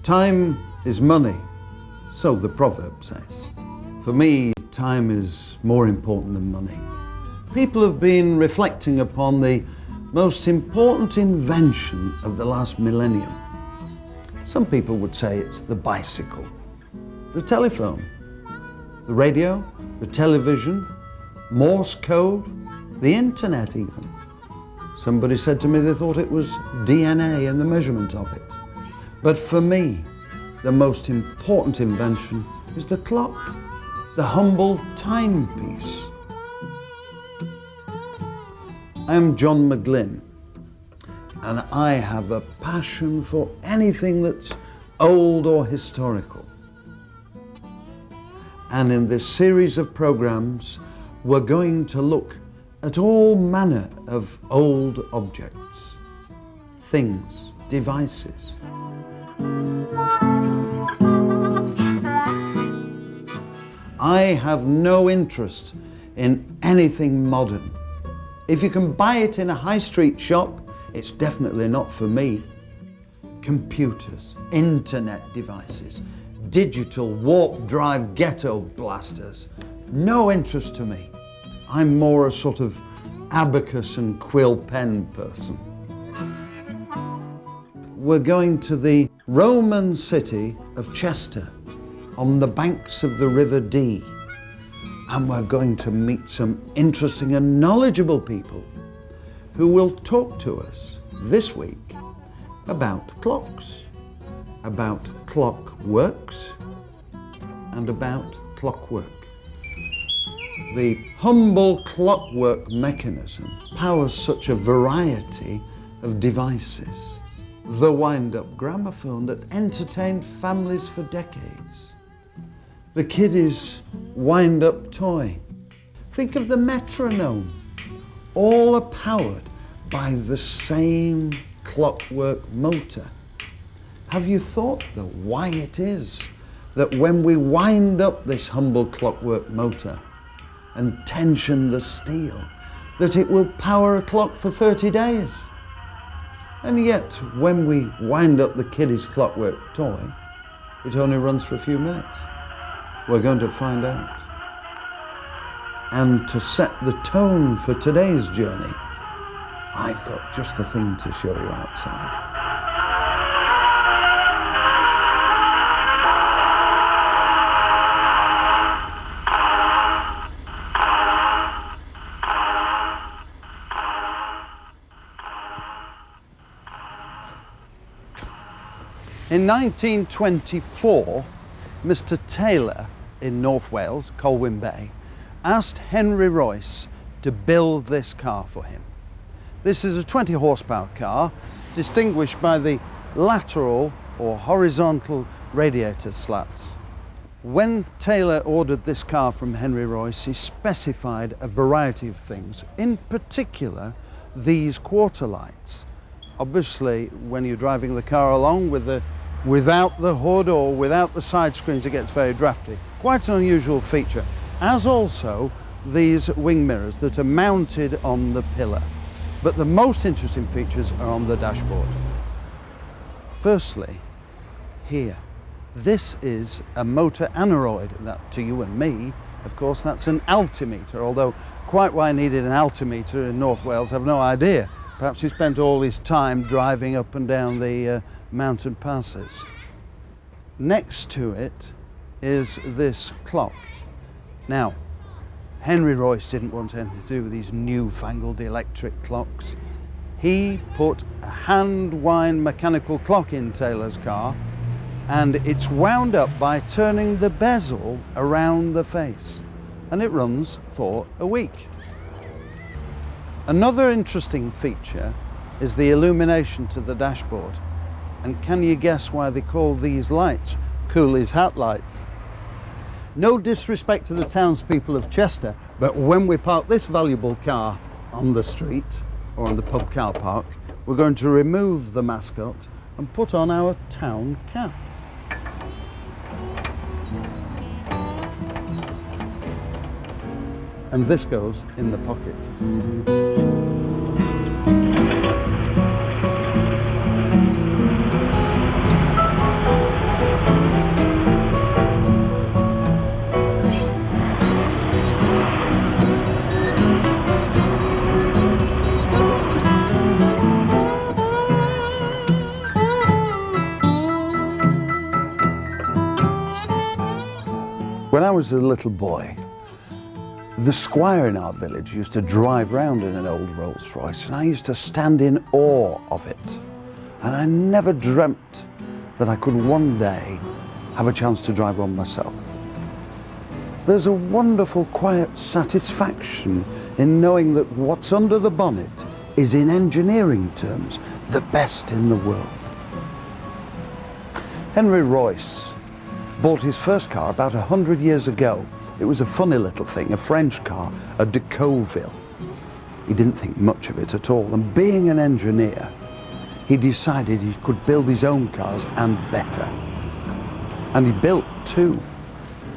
Time is money, so the proverb says. For me, time is more important than money. People have been reflecting upon the most important invention of the last millennium. Some people would say it's the bicycle, the telephone, the radio, the television, Morse code, the internet even. Somebody said to me they thought it was DNA and the measurement of it. But for me, the most important invention is the clock, the humble timepiece. I am John McGlynn, and I have a passion for anything that's old or historical. And in this series of programs, we're going to look at all manner of old objects, things, devices. I have no interest in anything modern. If you can buy it in a high street shop, it's definitely not for me. Computers, internet devices, digital warp drive ghetto blasters, no interest to me. I'm more a sort of abacus and quill pen person. We're going to the Roman city of Chester on the banks of the River Dee. And we're going to meet some interesting and knowledgeable people who will talk to us this week about clocks, about clockworks, and about clockwork. The humble clockwork mechanism powers such a variety of devices. The wind-up gramophone that entertained families for decades. The kiddie's wind-up toy. Think of the metronome. All are powered by the same clockwork motor. Have you thought though why it is that when we wind up this humble clockwork motor and tension the steel, that it will power a clock for 30 days? And yet, when we wind up the kiddie's clockwork toy, it only runs for a few minutes. We're going to find out. And to set the tone for today's journey, I've got just the thing to show you outside. In 1924, Mr. Taylor in North Wales, Colwyn Bay, asked Henry Royce to build this car for him. This is a 20 horsepower car, distinguished by the lateral or horizontal radiator slats. When Taylor ordered this car from Henry Royce, he specified a variety of things, in particular these quarter lights. Obviously, when you're driving the car along without the hood or without the side screens, it gets very drafty. Quite an unusual feature, as also these wing mirrors that are mounted on the pillar. But the most interesting features are on the dashboard. Firstly, here, this is a motor aneroid. That, to you and me, of course, that's an altimeter, although quite why I needed an altimeter in North Wales, I've no idea. Perhaps he spent all his time driving up and down the mountain passes. Next to it is this clock. Now, Henry Royce didn't want anything to do with these newfangled electric clocks. He put a hand-wind mechanical clock in Taylor's car, and it's wound up by turning the bezel around the face, and it runs for a week. Another interesting feature is the illumination to the dashboard. And can you guess why they call these lights Cooley's hat lights? No disrespect to the townspeople of Chester, but when we park this valuable car on the street or on the pub car park, we're going to remove the mascot and put on our town cap. And this goes in the pocket. When I was a little boy, the squire in our village used to drive round in an old Rolls-Royce, and I used to stand in awe of it. And I never dreamt that I could one day have a chance to drive one myself. There's a wonderful, quiet satisfaction in knowing that what's under the bonnet is, in engineering terms, the best in the world. Henry Royce bought his first car about 100 years ago. It was a funny little thing, a French car, a de Decauville. He didn't think much of it at all, and being an engineer, he decided he could build his own cars and better. And he built two.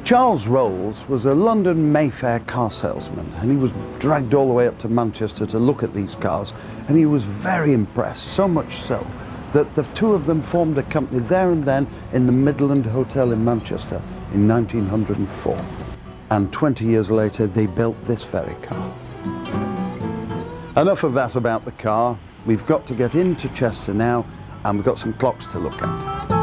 Charles Rolls was a London Mayfair car salesman, and he was dragged all the way up to Manchester to look at these cars, and he was very impressed, so much so that the two of them formed a company there and then in the Midland Hotel in Manchester in 1904. And 20 years later, they built this very car. Enough of that about the car. We've got to get into Chester now, and we've got some clocks to look at.